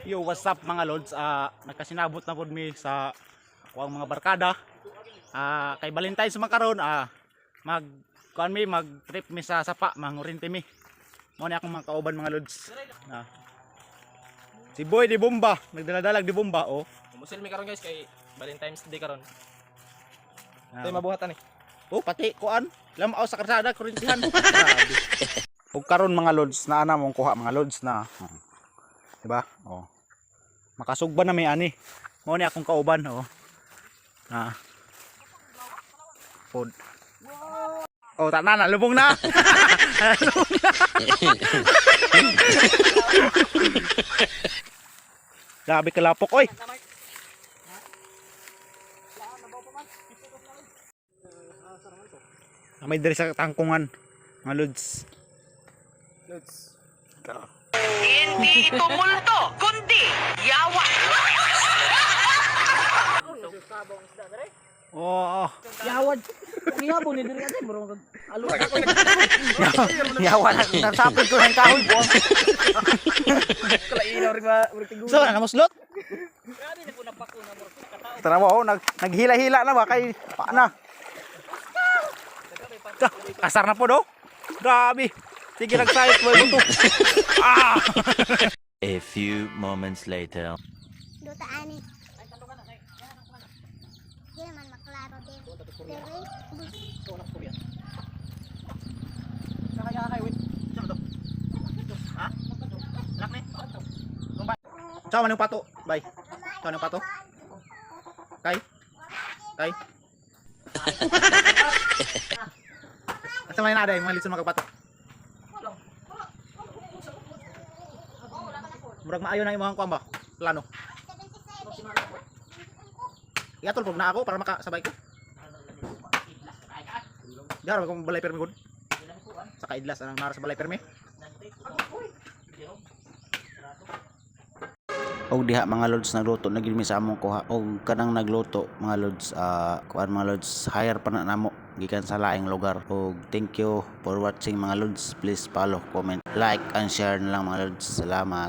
Yo, what's up mga lods? Nagkasinabot na po mi sa kuang mga barkada. Kay Valentine's makaron mag trip mi sa sapa, mangurinti mi. Mo ni akong mga kauban mga lods. Si Boy di bomba, nagdala-dalag di bomba oh. Musil mi karon guys kay Valentine's Day karon. Ah. Tay mabuhatan eh. Oh, pati kuan, lamaw sa karsada kurintihan. Grabe. Ug karon mga lods na ana mong kuha mga lods na. Diba? Oh. Makasugba na may ani. Mo ni akong kauban oh. Food. Oh, tana na lubong na. Lubong na. Grabe kalapok oy. May diri sa tangkungan. Mga lods. Hindi ito multo, kundi yawa. Oh. Yawad. Ngiyabo ni diri ate bro. Alo. Yawa na nagsapit ko ng kahoy po. Kalainaw rin ba tiguro. So, namuslot. Grabe na ko napako na mo katao. Tara mo, naghila-hila na ba kay paana? Kasar na po do. Grabe. Sige nagsayot mo ito. A few moments later. Duta ani. Di naman maklaro din. Ciao manung pato. Bye. Ciao manung pato. Kay. Asa may na day mga litson magpato. Murag maayo na imong kuan ba? Plano. Iatol pug na ako para makasabay ko. Dar ko balay permi gud. Sa kaidlas anang nara sa balay permi. Og diha mga lods nagluto na gid mi sa among kuha og kanang nagluto mga lods kuan mga lods hire pa na namo gikan sa laing lugar. Og thank you for watching mga lods. Please follow, comment, like and share na lang mga lods. Salamat.